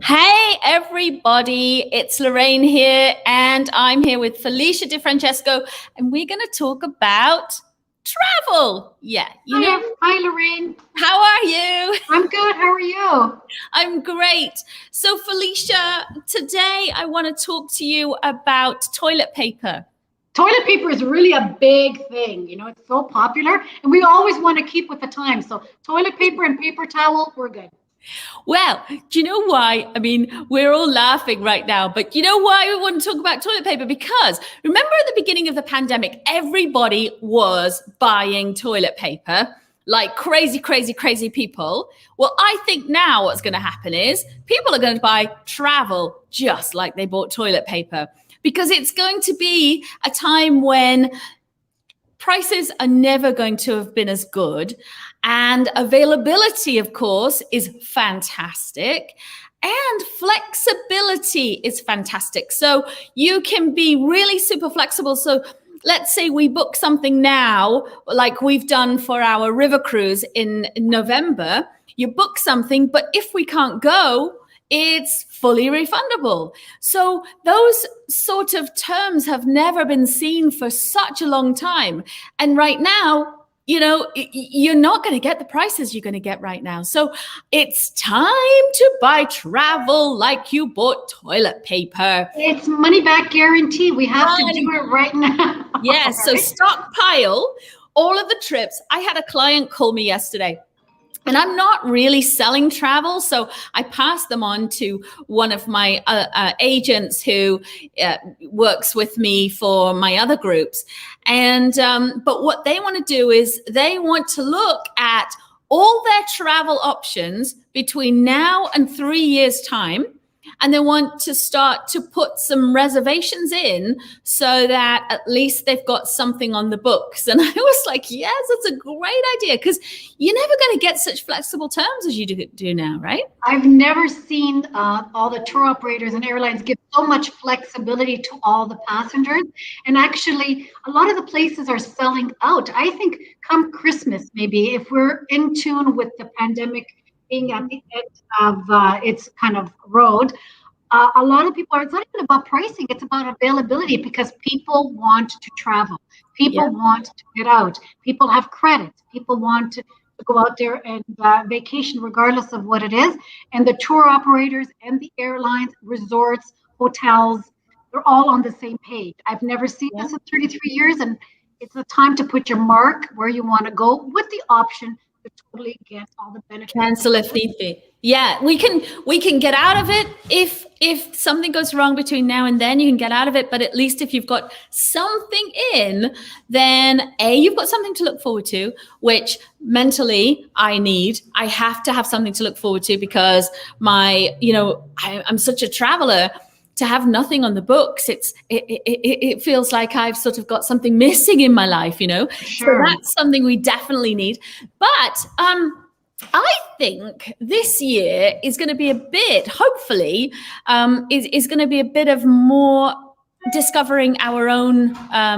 Hey everybody, it's Lorraine here, and I'm here with Felicia Di Francesco, and we're going to talk about travel. Yeah, Hi, Lorraine. How are you? I'm good. How are you? I'm great. So Felicia, today I want to talk to you about toilet paper. Toilet paper is really a big thing. It's so popular, and we always want to keep with the times. So toilet paper and paper towel, we're good. Well, do you know why? I mean, we're all laughing right now, but you know why we want to talk about toilet paper? Because remember at the beginning of the pandemic, everybody was buying toilet paper like crazy, crazy, crazy people. Well, I think now what's going to happen is people are going to buy travel just like they bought toilet paper, because it's going to be a time when prices are never going to have been as good. And availability, of course, is fantastic. And flexibility is fantastic. So you can be really super flexible. So let's say we book something now, like we've done for our river cruise in November. You book something, but if we can't go, it's fully refundable. So those sort of terms have never been seen for such a long time. And right now, you're not going to get the prices you're going to get right now. So it's time to buy travel like you bought toilet paper. It's money back guarantee. We have to do it right now. Yes. So stockpile all of the trips. I had a client call me yesterday. And I'm not really selling travel, so I passed them on to one of my agents who works with me for my other groups. And but what they want to do is they want to look at all their travel options between now and 3 years' time. And they want to start to put some reservations in so that at least they've got something on the books. And I was like, yes, that's a great idea, because you're never going to get such flexible terms as you do now, right? I've never seen all the tour operators and airlines give so much flexibility to all the passengers. And actually, a lot of the places are selling out. I think come Christmas, maybe, if we're in tune with the pandemic being at the end of its kind of road, a lot of people it's not even about pricing, it's about availability, because people want to travel. People want to get out. People have credit. People want to go out there and vacation regardless of what it is. And the tour operators and the airlines, resorts, hotels, they're all on the same page. I've never seen this in 33 years, and it's a time to put your mark where you want to go with the option to totally get all the benefits. Cancel if need be. Yeah, we can get out of it if something goes wrong between now and then. You can get out of it, but at least if you've got something in, then you've got something to look forward to, which mentally I have to have something to look forward to, because I'm such a traveler. To have nothing on the books, it feels like I've sort of got something missing in my life, Sure. So that's something we definitely need. But I think this year is going to be a bit, hopefully, is going to be a bit of more discovering our own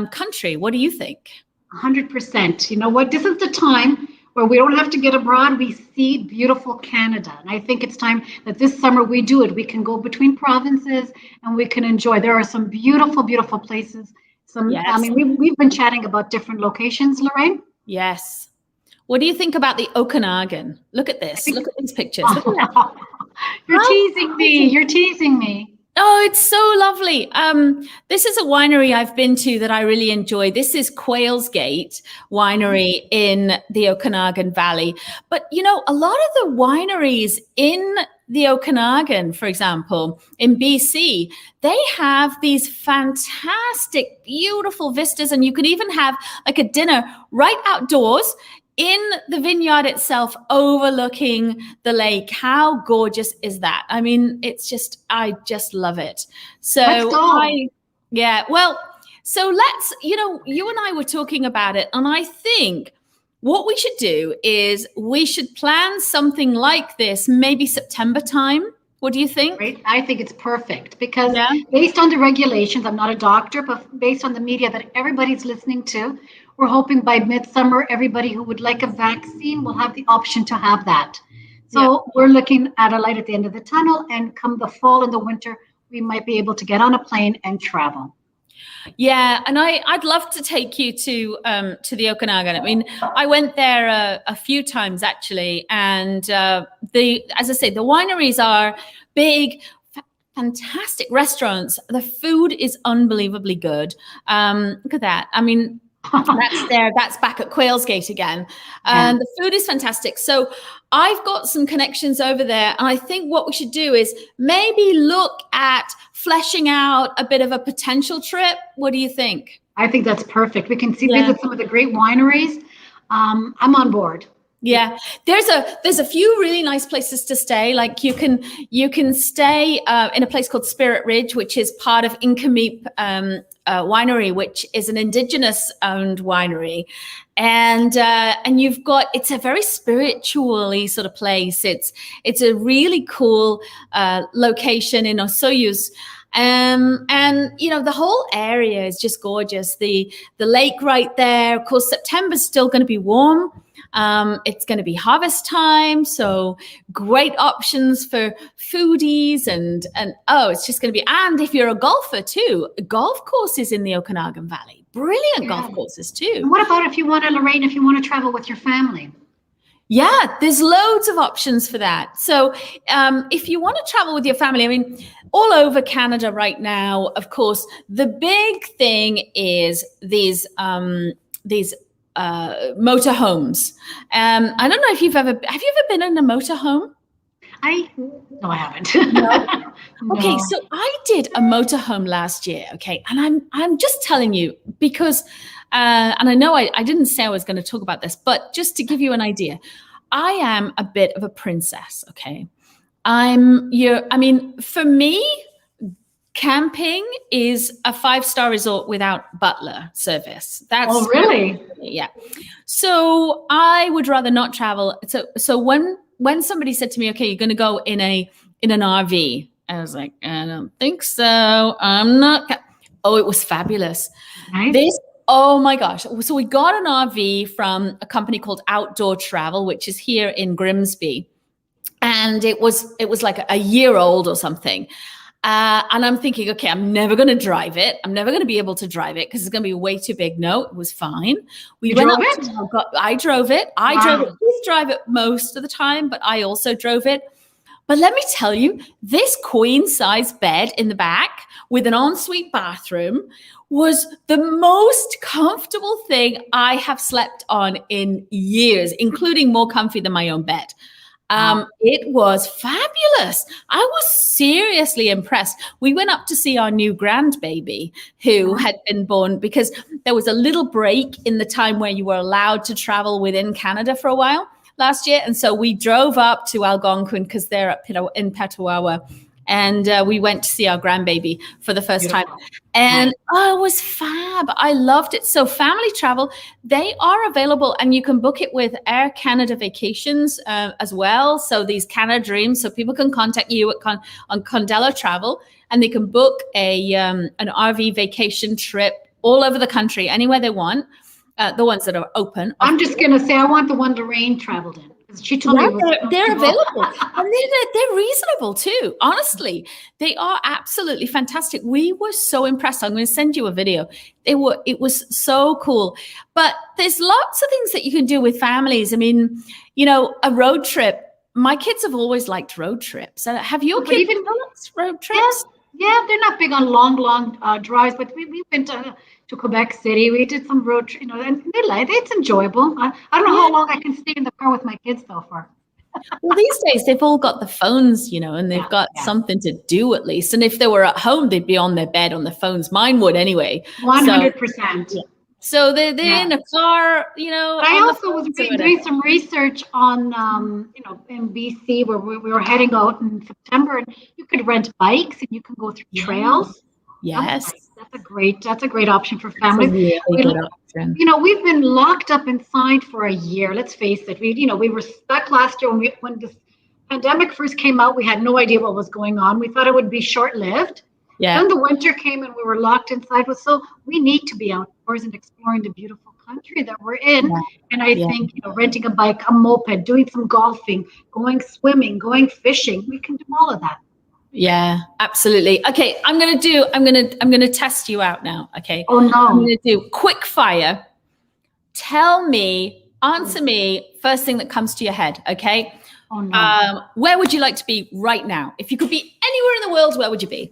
country. What do you think? 100%. You know what? This is the time where we don't have to get abroad. We see beautiful Canada. And I think it's time that this summer we do it. We can go between provinces and we can enjoy. There are some beautiful, beautiful places. I mean, we've been chatting about different locations, Lorraine. Yes. What do you think about the Okanagan? Look at this. Look at these pictures. Look at that. You're teasing me. Oh, it's so lovely. This is a winery I've been to that I really enjoy. This is Quails Gate Winery in the Okanagan Valley. But, a lot of the wineries in the Okanagan, for example, in BC, they have these fantastic, beautiful vistas. And you could even have like a dinner right outdoors in the vineyard itself, overlooking the lake. How gorgeous is that? I mean, I just love it. So let's go. So let's, you and I were talking about it, and I think what we should do is we should plan something like this, maybe September time. What do you think? Right. I think it's perfect, because based on the regulations, I'm not a doctor, but based on the media that everybody's listening to, we're hoping by midsummer, everybody who would like a vaccine will have the option to have that. So we're looking at a light at the end of the tunnel, and come the fall and the winter, we might be able to get on a plane and travel. Yeah, and I'd love to take you to the Okanagan. I mean, I went there a few times actually, and as I say, the wineries are big, fantastic restaurants. The food is unbelievably good. Look at that. I mean, that's there. That's back at Quailsgate again. And the food is fantastic. So I've got some connections over there. And I think what we should do is maybe look at fleshing out a bit of a potential trip. What do you think? I think that's perfect. We can visit some of the great wineries. I'm on board. Yeah, there's a few really nice places to stay. Like you can stay in a place called Spirit Ridge, which is part of Inkameep Winery, which is an Indigenous owned winery, and it's a very spiritually sort of place. It's a really cool location in Osoyoos. And the whole area is just gorgeous. The lake right there. Of course, September's still going to be warm. It's going to be harvest time, so great options for foodies and it's just going to be. And if you're a golfer too, golf courses in the Okanagan Valley, brilliant golf courses too. And what about if you want to travel with your family? Yeah, there's loads of options for that. So if you want to travel with your family, I mean, all over Canada right now, of course, the big thing is these motorhomes. I don't know if have you ever been in a motorhome? No, I haven't. No? Okay, so I did a motorhome last year. Okay, and I'm just telling you because, and I know I didn't say I was going to talk about this, but just to give you an idea, I am a bit of a princess. Okay, for me, camping is a 5-star resort without butler service. That's really? Yeah. So I would rather not travel. So when somebody said to me, "Okay, you're going to go in an RV," I was like, "I don't think so. I'm not." Oh, it was fabulous. Nice. Oh my gosh. So we got an RV from a company called Outdoor Travel, which is here in Grimsby, and it was like a year old or something. And I'm thinking, okay, I'm never going to drive it. I'm never going to be able to drive it because it's going to be way too big. No, it was fine. I drove it. I drove it. Please drive it most of the time, but I also drove it. But let me tell you, this queen size bed in the back with an ensuite bathroom was the most comfortable thing I have slept on in years, including more comfy than my own bed. It was fabulous. I was seriously impressed. We went up to see our new grandbaby who had been born because there was a little break in the time where you were allowed to travel within Canada for a while last year. And so we drove up to Algonquin because they're in Petawawa. And we went to see our grandbaby for the first time. And it was fab. I loved it. So family travel, they are available and you can book it with Air Canada Vacations as well. So these Canada Dreams. So people can contact you on Condello Travel and they can book an RV vacation trip all over the country, anywhere they want. The ones that are open. I'm just going to say I want the one Lorraine traveled in. She told me they're available and they're reasonable too. Honestly, they are absolutely fantastic. We were so impressed. I'm going to send you a video. It was so cool. But there's lots of things that you can do with families. I mean, a road trip. My kids have always liked road trips. Have your kids liked road trips? Yeah, they're not big on long drives, but we went to Quebec City. We did some road trip, and it's enjoyable. I don't know how long I can stay in the car with my kids though for. Well, these days they've all got the phones, and they've got something to do at least. And if they were at home, they'd be on their bed on the phones. Mine would anyway. 100%. So they're in a car, I also was doing some research on, in BC where we were heading out in September, and you could rent bikes and you can go through trails. Yes, that's a great option for families. Really good option. We've been locked up inside for a year. Let's face it. We were stuck last year when this pandemic first came out. We had no idea what was going on. We thought it would be short-lived. Yeah. Then the winter came and we were locked inside. So we need to be outdoors and exploring the beautiful country that we're in. Yeah. And I think, renting a bike, a moped, doing some golfing, going swimming, going fishing, we can do all of that. Yeah, absolutely. Okay, I'm gonna test you out now. Okay. Oh no. I'm gonna do quick fire. Answer me first thing that comes to your head. Okay. Oh no. Where would you like to be right now? If you could be anywhere in the world, where would you be?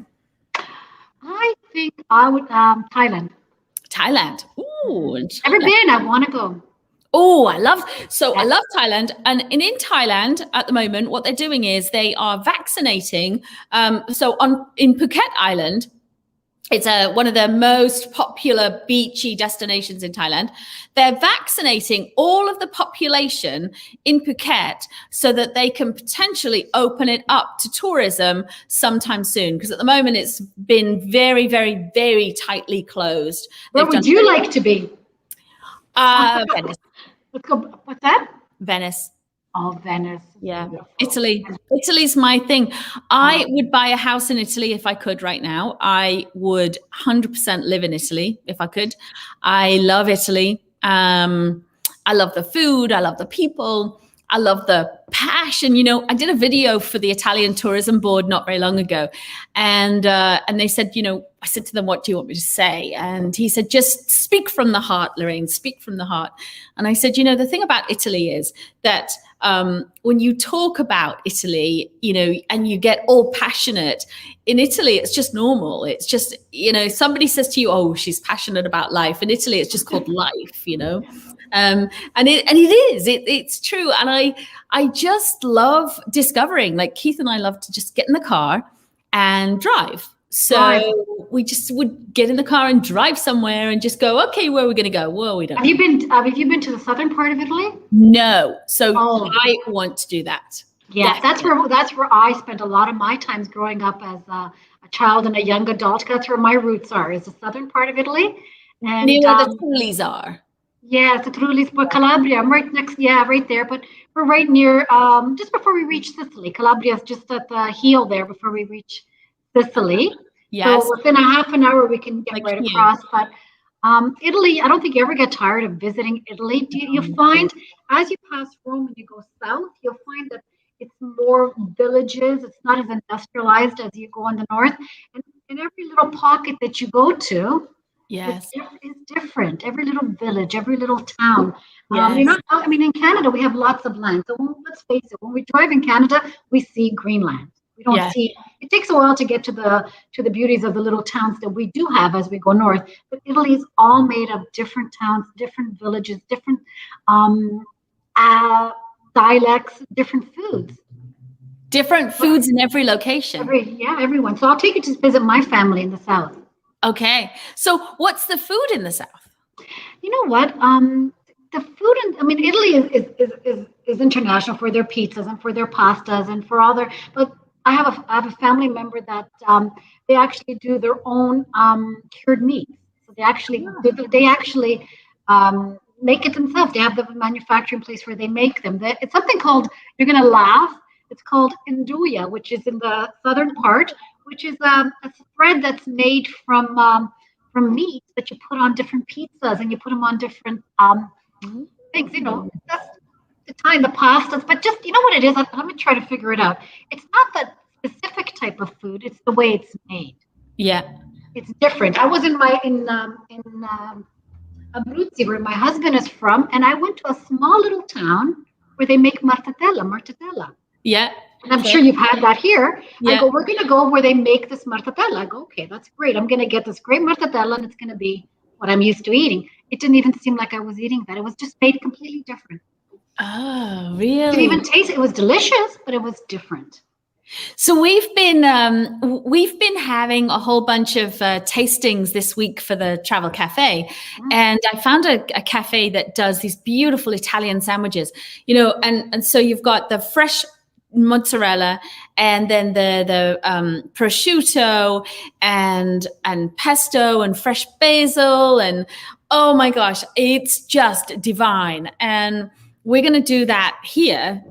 I think I would Thailand. Thailand. Ooh, Never been. I want to go. Oh, I love Thailand. And in Thailand at the moment, what they're doing is they are vaccinating. In Phuket Island, it's one of the most popular beachy destinations in Thailand. They're vaccinating all of the population in Phuket so that they can potentially open it up to tourism sometime soon. Because at the moment, it's been very, very, very tightly closed. Where would you like to be? Venice. Let's go. What's that? Venice. Oh, Venice. Yeah. Italy. Italy's my thing. I would buy a house in Italy if I could right now. I would 100% live in Italy if I could. I love Italy. I love the food. I love the people. I love the passion. I did a video for the Italian Tourism Board not very long ago. And they said, I said to them, what do you want me to say? And he said, just speak from the heart, Lorraine, speak from the heart. And I said, the thing about Italy is that when you talk about Italy, and you get all passionate, in Italy, it's just normal. It's just, somebody says to you, oh, she's passionate about life. In Italy, it's just called life, and it's true. And I just love discovering, like Keith and I love to just get in the car and drive. So we just would get in the car and drive somewhere and just go, okay, where are we going to go? Well, we don't. Have you been to the southern part of Italy? No. So I want to do that. Yeah, that's where I spent a lot of my times growing up as a child and a young adult. That's where my roots are, is the southern part of Italy. And near where the Tulis are. Yeah, the Trulis, but Calabria. I'm right next, right there. But we're right near, just before we reach Sicily. Calabria is just at the heel there before we reach Sicily. Yes. So within a half an hour, we can get right across. But Italy, I don't think you ever get tired of visiting Italy. You find, as you pass Rome and you go south, you'll find that it's more villages. It's not as industrialized as you go in the north. And in every little pocket that you go to, yes, it's different. Every little village, every little town. Yes. In Canada, we have lots of land. So let's face it, when we drive in Canada, we see Greenland. We don't see. It takes a while to get to the beauties of the little towns that we do have as we go north. But Italy is all made of different towns, different villages, different dialects, different foods. Different foods in every location. Everyone. So I'll take you to visit my family in the south. Okay. So what's the food in the south? You know what? The food Italy is international for their pizzas and for their pastas and for all their. But I have a family member that they actually do their own cured meats. So they actually make it themselves. They have the manufacturing place where they make them. It's something called, you're going to laugh, it's called Induja, which is in the southern part, which is a spread that's made from meat that you put on different pizzas and you put them on different things. That's the time, the pastas. But just, what it is? Let me try to figure it out. It's not that specific type of food. It's the way it's made. Yeah, it's different. I was in Abruzzi, where my husband is from, and I went to a small little town where they make mortadella. Yeah. And I'm sure you've had that here. Yeah. I go, we're going to go where they make this mortadella. I go, okay, that's great. I'm going to get this great mortadella, and it's going to be what I'm used to eating. It didn't even seem like I was eating that. It was just made completely different. Oh, really? It didn't even taste. It was delicious, but it was different. So we've been having a whole bunch of tastings this week for the Travel Cafe, and I found a cafe that does these beautiful Italian sandwiches. And so you've got the fresh mozzarella, and then the prosciutto and pesto and fresh basil, and oh my gosh, it's just divine. And we're going to do that here,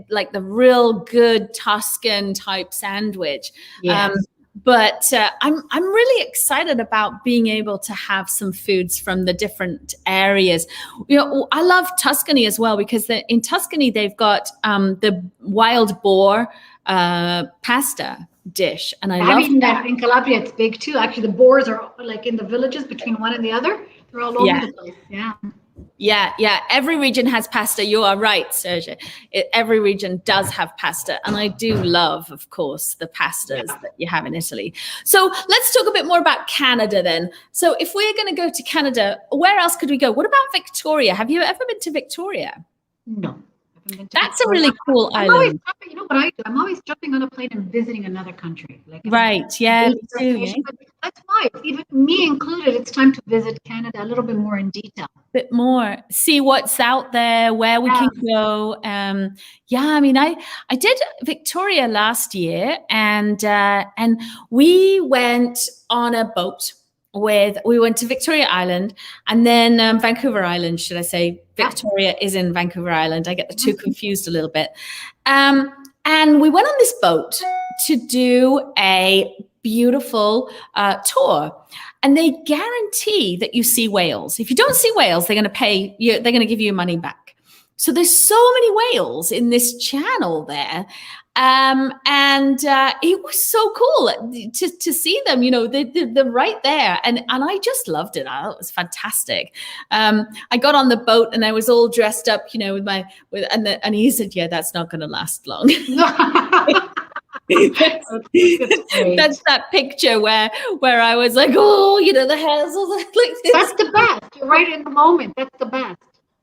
like the real good Tuscan type sandwich. Yes. But I'm really excited about being able to have some foods from the different areas. I love Tuscany as well, because in Tuscany they've got the wild boar pasta dish, and I I've love eaten that. that in Calabria. It's big too. Actually, the boars are like in the villages between one and the other. They're all over Yeah. the place. Yeah. Yeah. Every region has pasta. You are right, Serge. Every region does have pasta. And I do love, of course, the pastas that you have in Italy. So let's talk a bit more about Canada then. So if we're going to go to Canada, where else could we go? What about Victoria? Have you ever been to Victoria? No. I haven't been to That's a Victoria. really cool I'm always island. jumping, you know what I do? I'm always jumping on a plane and visiting another country. Like if Right. Yeah, me too. destination, but that's why, even me included, it's time to visit Canada a little bit more in detail. Bit more, see what's out there, where we can go. I mean, I did Victoria last year, and we went on a boat we went to Victoria Island, and then Vancouver Island, should I say. Victoria is in Vancouver Island. I get the two confused a little bit. And we went on this boat to do a beautiful tour. And they guarantee that you see whales. If you don't see whales, they're going to pay you. They're going to give you money back. So there's so many whales in this channel there, and it was so cool to see them. They're right there, and I just loved it. It was fantastic. I got on the boat and I was all dressed up, and he said, "Yeah, that's not going to last long." That's that picture where I was like, oh, the hairs like this. That's the best. You're right in the moment. That's the best.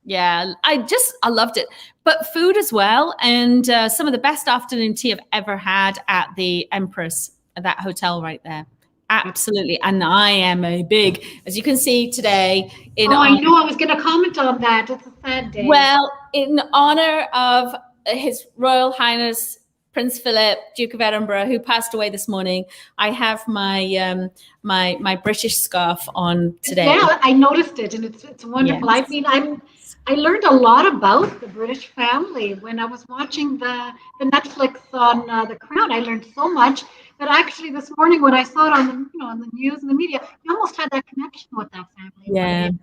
Yeah, I loved it. But food as well, and some of the best afternoon tea I've ever had at the Empress, at that hotel right there. Absolutely. And I am as you can see today. I knew I was going to comment on that. It's a sad day. Well, in honor of His Royal Highness Prince Philip, Duke of Edinburgh, who passed away this morning, I have my my British scarf on today. Yeah, I noticed it, and it's wonderful. Yes. I mean, I learned a lot about the British family when I was watching the Netflix on The Crown. I learned so much that actually this morning when I saw it on on the news and the media, you almost had that connection with that family. Yeah, it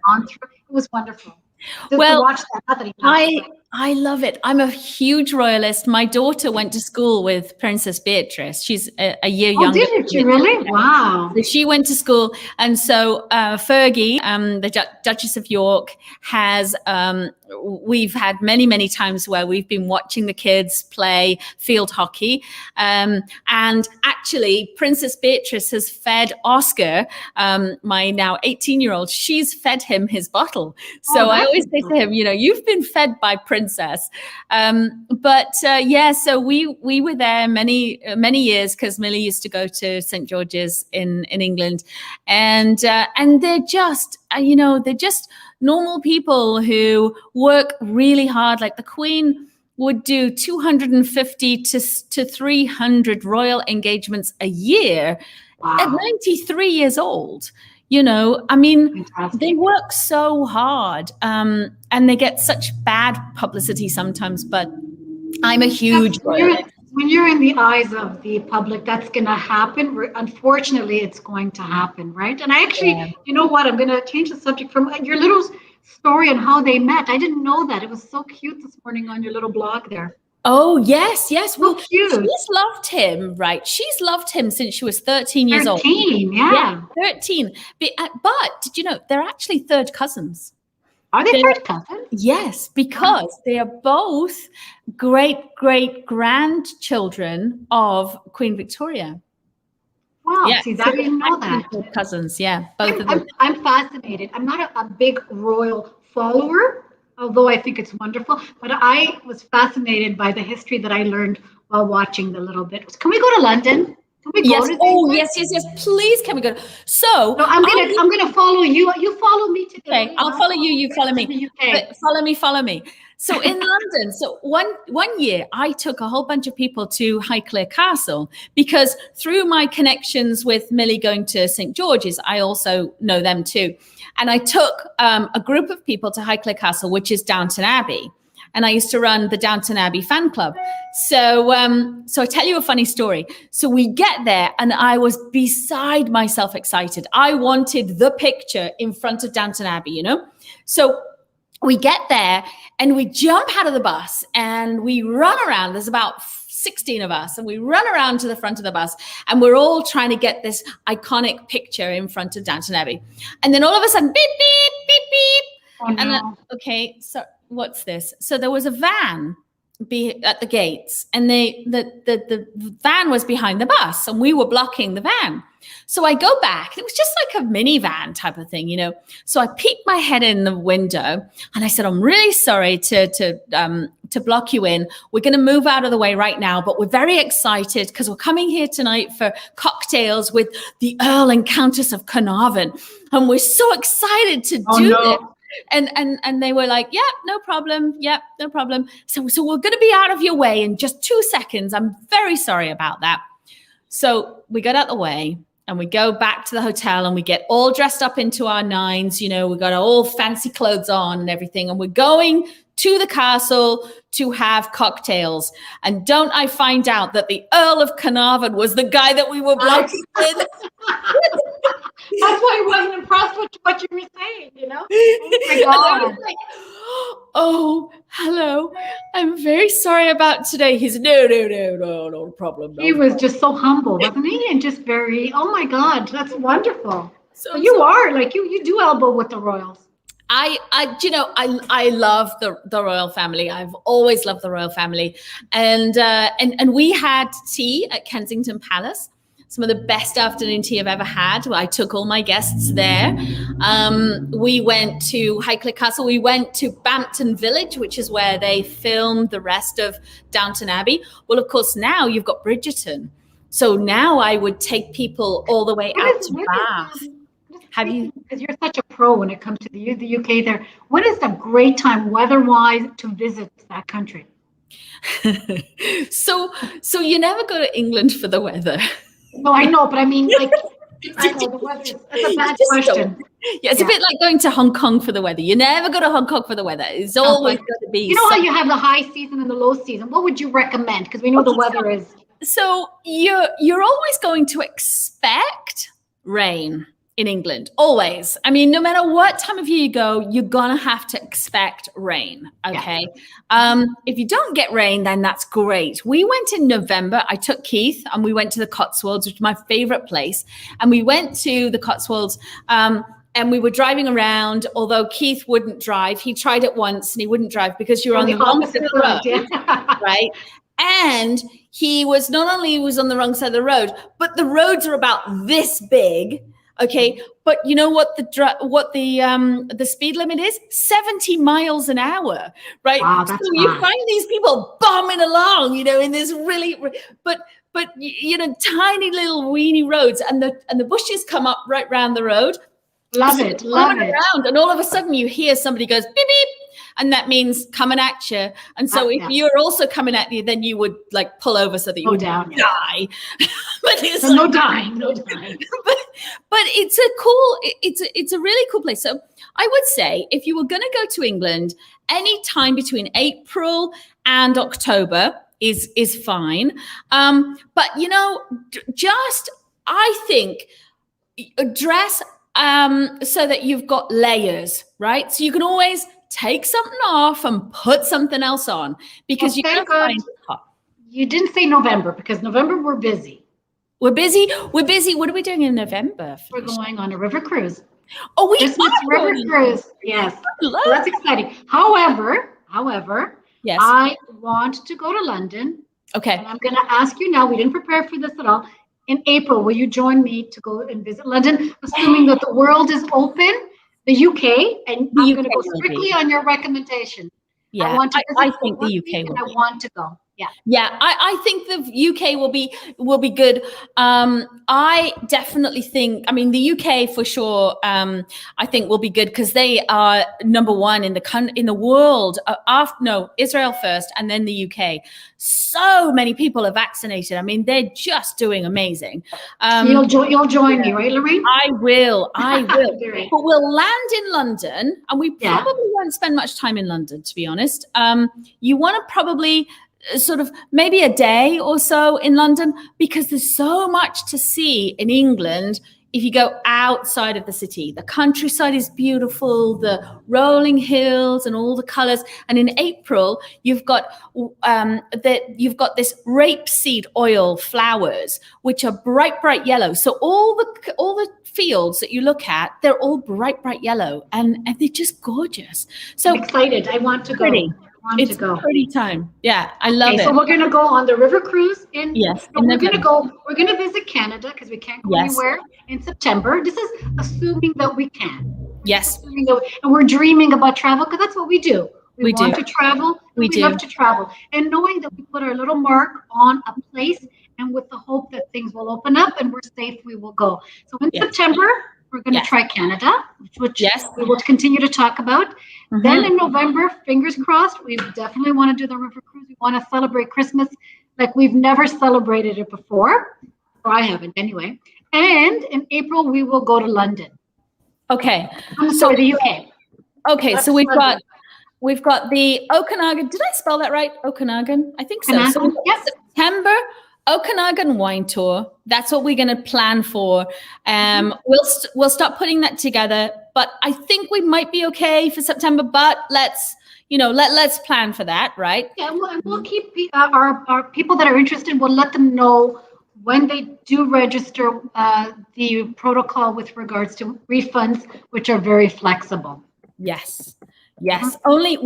was wonderful. Just to watch that. I love it. I'm a huge royalist. My daughter went to school with Princess Beatrice. She's a year younger. Oh, did she really? Wow. So she went to school. And so Fergie, the Duchess of York, we've had many, many times where we've been watching the kids play field hockey. And actually, Princess Beatrice has fed Oscar, my now 18-year-old, she's fed him his bottle. So I always say to him, you've been fed by Princess. So we were there many years because Millie used to go to St. George's in England, and they're just they're just normal people who work really hard. Like the Queen would do 250 to 300 royal engagements a year. Wow. At 93 years old. I mean, fantastic. They work so hard, and they get such bad publicity sometimes, but I'm a huge royalist. When you're in the eyes of the public, that's going to happen. Unfortunately, it's going to happen, right? And I actually, you know what? I'm going to change the subject from your little story on how they met. I didn't know that. It was so cute this morning on your little blog there. Oh, yes. Well, cute. She's loved him, right? She's loved him since she was 13 years old. 13, yeah. 13. But did you know they're actually third cousins? Are they third cousins? Yes, because they are both great-great-grandchildren of Queen Victoria. Wow, see, I didn't know that. Cousins, yeah, both of them. I'm fascinated. I'm not a big royal follower, although I think it's wonderful, but I was fascinated by the history that I learned while watching the little bit. Can we go to London? Can we go to yes. Please, can we go? So no, I'm gonna follow you. You follow me today. Okay, I'll follow you. You follow me. Follow me. So in London, one year I took a whole bunch of people to Highclere Castle because through my connections with Millie going to St. George's, I also know them too. And I took a group of people to Highclere Castle, which is Downton Abbey. and I used to run the Downton Abbey fan club. So I tell you a funny story. So we get there, and I was beside myself excited. I wanted the picture in front of Downton Abbey, you know? So we get there and we jump out of the bus and we run around. There's about 16 of us, and we run around to the front of the bus, and we're all trying to get this iconic picture in front of Downton Abbey. And then all of a sudden, beep, beep, beep, beep. Oh, no. And okay, so what's this? So there was a van at the gates, and the van was behind the bus, and we were blocking the van. So I go back. It was just like a minivan type of thing, you know. So I peeked my head in the window, and I said, "I'm really sorry to block you in. We're going to move out of the way right now, but we're very excited because we're coming here tonight for cocktails with the Earl and Countess of Carnarvon, and we're so excited to do this." And they were like, "Yeah, no problem. Yeah, no problem. So we're going to be out of your way in just 2 seconds. I'm very sorry about that." So we got out the way, and we go back to the hotel, and we get all dressed up into our nines. You know, we got all fancy clothes on and everything, and we're going to the castle to have cocktails. And don't I find out that the Earl of Carnarvon was the guy that we were blocking with? That's why I wasn't impressed with what you were saying, you know? Oh my God. Like, "Oh, hello. I'm very sorry about today." He's no problem. He was just so humble, wasn't he? And just very, oh my God, that's wonderful. So You are like you do elbow with the royals. I love the royal family. I've always loved the royal family, and we had tea at Kensington Palace. Some of the best afternoon tea I've ever had. I took all my guests there. We went to Highclere Castle. We went to Bampton Village, which is where they filmed the rest of Downton Abbey. Well, of course, now you've got Bridgerton. So now I would take people all the way out to Bath. Have you? Because you're such a pro when it comes to the UK there. What is a great time weather-wise to visit that country? So you never go to England for the weather. No, I know, but I mean, like, I know the weather. That's a bad question. Yeah, it's a bit like going to Hong Kong for the weather. You never go to Hong Kong for the weather. It's always going to be. You know how you have the high season and the low season. What would you recommend? Because we know the weather is. So you're always going to expect rain in England, always. I mean, no matter what time of year you go, you're gonna have to expect rain. Okay. Yeah. If you don't get rain, then that's great. We went in November. I took Keith and we went to the Cotswolds, which is my favorite place. And we went to the Cotswolds and we were driving around, although Keith wouldn't drive. He tried it once and he wouldn't drive because you're on the wrong side of the road, right? And he was not only was on the wrong side of the road, but the roads are about this big. Okay, but you know what the speed limit is? 70 miles an hour, right? Wow, so you find these people bombing along, you know, in this really, but you know, tiny little weeny roads, and the bushes come up right round the road. Love it. Around, and all of a sudden you hear somebody goes beep beep. And that means coming at you. And so if you're also coming at you, then you would like pull over so that you would die. But it's so no dying. But it's a really cool place. So I would say if you were going to go to England, any time between April and October is fine. But you know, I think dress so that you've got layers, right? So you can always take something off and put something else on because you can't find it hot. You didn't say November because November we're busy. We're busy. What are we doing in November? We're going on a river cruise. Oh, we Christmas river cruise. Yes. So that's exciting. However, yes. I want to go to London. Okay. And I'm going to ask you now, we didn't prepare for this at all. In April, will you join me to go and visit London, assuming that the world is open? The UK, and I'm going to go strictly on your recommendation. Yeah, I want to I think the UK. I want to go. Yeah, I think the UK will be good. I definitely think. I mean, the UK for sure. I think will be good because they are number one in the world. Israel first, and then the UK. So many people are vaccinated. I mean, they're just doing amazing. So you'll join me, right, Lorraine? I will. Right. But we'll land in London, and we Yeah. probably won't spend much time in London, to be honest. You want to probably sort of maybe a day or so in London because there's so much to see in England. If you go outside of the city, the countryside is beautiful, the rolling hills and all the colors. And in April, you've got this rapeseed oil flowers, which are bright yellow. So all the fields that you look at, they're all bright yellow, and they're just gorgeous. So I'm excited. I want to go. It's a pretty time. Yeah, I love it. So we're going to go on the river cruise Yes. we're going to visit Canada because we can't go anywhere in September. This is assuming that we can. Yes. And we're dreaming about travel because that's what we do. We want to travel. We love to travel. And knowing that we put our little mark on a place and with the hope that things will open up and we're safe, we will go. So in September, we're going to try Canada, which we will continue to talk about. Mm-hmm. Then in November, fingers crossed, we definitely want to do the river cruise. We want to celebrate Christmas like we've never celebrated it before. Or I haven't anyway. And in April, we will go to London. Okay. The UK. Okay, so we've got the Okanagan. Did I spell that right? Okanagan? I think so. So September, Okanagan wine tour. That's what we're going to plan for. We'll start putting that together. But I think we might be okay for September. But let's plan for that, right? Yeah, we'll keep our people that are interested. We'll let them know when they do register the protocol with regards to refunds, which are very flexible. Yes. We're only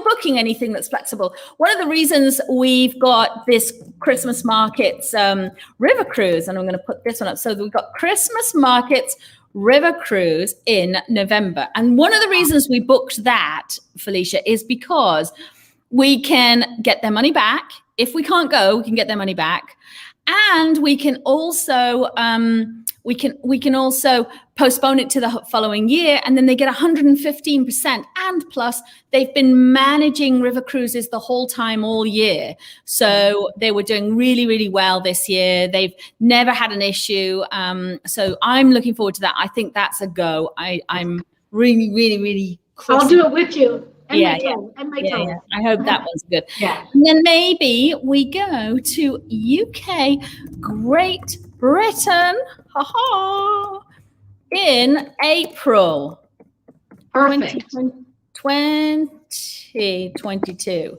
booking anything that's flexible. One of the reasons we've got this Christmas markets river cruise, and I'm going to put this one up. So we've got Christmas markets river cruise in November. And one of the reasons we booked that, Felicia, is because we can get their money back. If we can't go, we can get their money back. And we can also we can also postpone it to the following year, and then they get 115%. And plus, they've been managing river cruises the whole time, all year. So they were doing really, really well this year. They've never had an issue. So I'm looking forward to that. I think that's a go. I'm really, really, really. I'll do it with you. And I hope that one's good. Yeah. And then maybe we go to UK, Great Britain, in April. Perfect. 2022.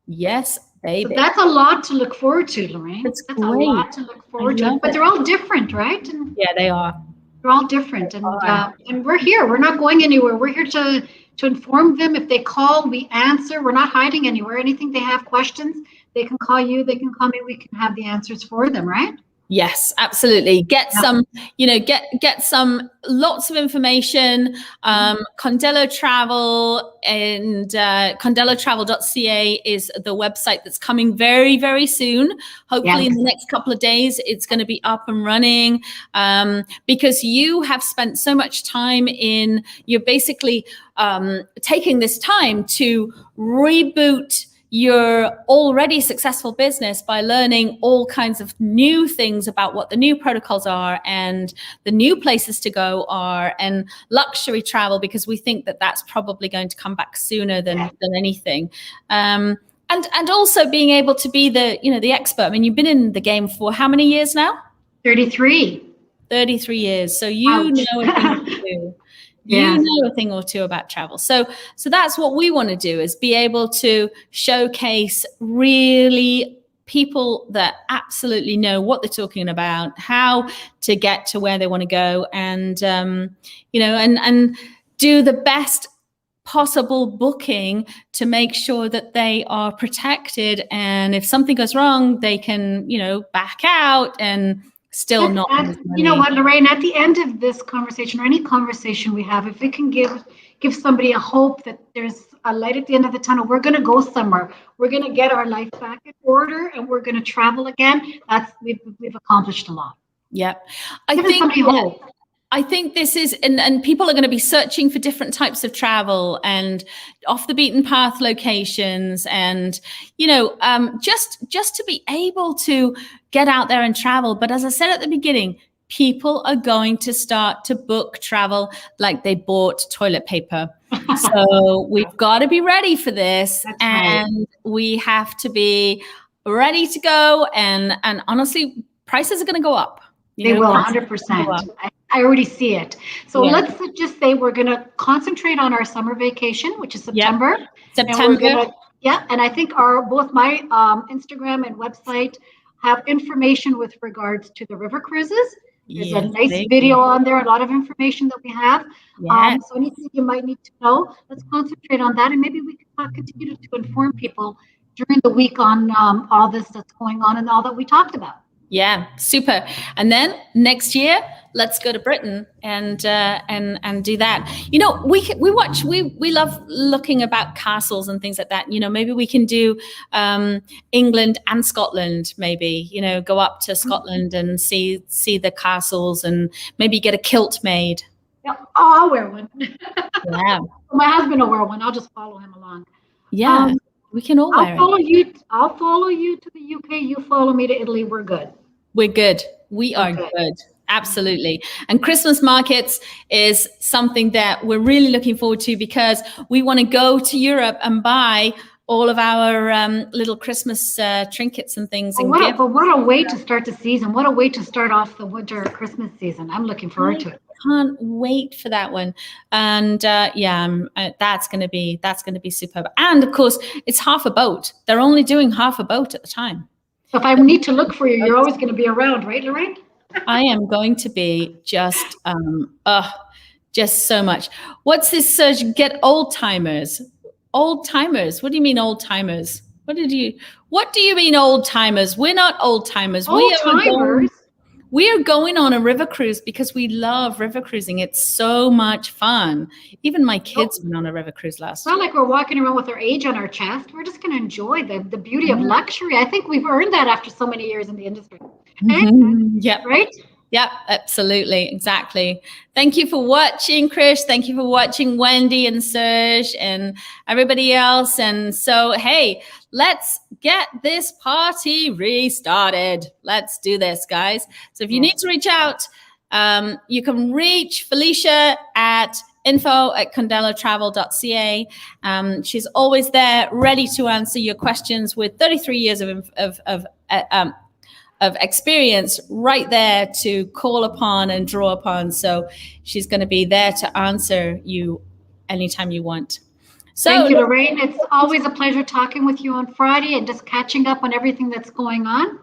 Yes, baby. So that's a lot to look forward to, Lorraine. That's a lot to look forward to. But they're all different, right? And yeah, they are. They're all different. And we're here. We're not going anywhere. We're here to inform them. If they call, we answer. We're not hiding anywhere. Anything they have questions, they can call you. They can call me. We can have the answers for them, right? Yes, absolutely. Get some, get some lots of information. Condello Travel and condellotravel.ca is the website that's coming very, very soon. Hopefully in the next couple of days, it's going to be up and running because you have spent so much time you're basically taking this time to reboot your already successful business by learning all kinds of new things about what the new protocols are and the new places to go are and luxury travel, because we think that that's probably going to come back sooner than anything. And also being able to be the expert. I mean, you've been in the game for how many years now? 33 years. So you know a thing or two. You know a thing or two about travel. So that's what we want to do, is be able to showcase really people that absolutely know what they're talking about, how to get to where they want to go, and and do the best possible booking to make sure that they are protected. And if something goes wrong, they can, back out and still not. You know what, Lorraine, at the end of this conversation or any conversation we have, if it can give somebody a hope that there's a light at the end of the tunnel. We're going to go somewhere. We're going to get our life back in order, and we're going to travel again. We've accomplished a lot. Yep. Giving somebody hope. I think this is, and people are going to be searching for different types of travel and off the beaten path locations, and just to be able to get out there and travel. But as I said at the beginning, people are going to start to book travel like they bought toilet paper. So we've got to be ready for this. That's and right. We have to be ready to go. And honestly, prices are going to go up. They will, 100%. I already see it. So let's just say we're going to concentrate on our summer vacation, which is September. Yep. September. And I think both my Instagram and website have information with regards to the river cruises. There's a nice video on there, a lot of information that we have. Yes. So anything you might need to know, let's concentrate on that. And maybe we can continue to inform people during the week on all this that's going on and all that we talked about. Yeah, super. And then next year, let's go to Britain and do that. We love looking about castles and things like that. Maybe we can do England and Scotland. Maybe go up to Scotland and see the castles and maybe get a kilt made. Yeah, I'll wear one. Yeah, my husband will wear one. I'll just follow him along. Yeah, we can all wear it. I'll follow you to the UK. You follow me to Italy. We're good. We're good. We are good. Absolutely. And Christmas markets is something that we're really looking forward to, because we want to go to Europe and buy all of our little Christmas trinkets and things. What a way to start the season. What a way to start off the winter Christmas season. I'm looking forward to it. Can't wait for that one. And that's going to be superb. And of course, it's half a boat. They're only doing half a boat at the time. So if I need to look for you, you're always going to be around, right, Lorraine? I am going to be just so much. What's this surge? Get old timers. Old timers. What do you mean old timers? What do you mean old timers? We're not old timers. We are going on a river cruise because we love river cruising. It's so much fun. Even my kids went on a river cruise last year. It's not like we're walking around with our age on our chest. We're just going to enjoy the beauty of luxury. I think we've earned that after so many years in the industry. Yep. Right? Yep, absolutely. Exactly. Thank you for watching, Krish. Thank you for watching, Wendy and Serge and everybody else. And so, hey, let's get this party restarted. Let's do this, guys. So if you need to reach out, you can reach Felicia at info@condellotravel.ca. She's always there, ready to answer your questions with 33 years of experience right there to call upon and draw upon. So she's going to be there to answer you anytime you want. So thank you, Lorraine. It's always a pleasure talking with you on Friday and just catching up on everything that's going on.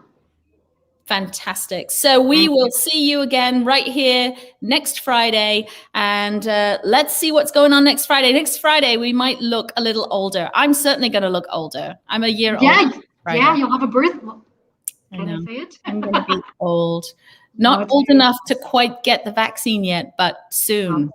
Fantastic. So we will see you again right here next Friday. And let's see what's going on next Friday. Next Friday, we might look a little older. I'm certainly going to look older. I'm a year older. Yeah, you'll have a birth. Can I say it? I'm going to be old. Not old enough to quite get the vaccine yet, but soon.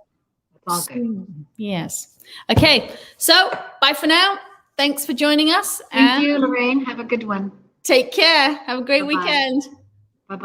It's all good. Yes. Okay. So bye for now. Thanks for joining us. Thank you, Lorraine. Have a good one. Take care. Have a great weekend. Bye-bye.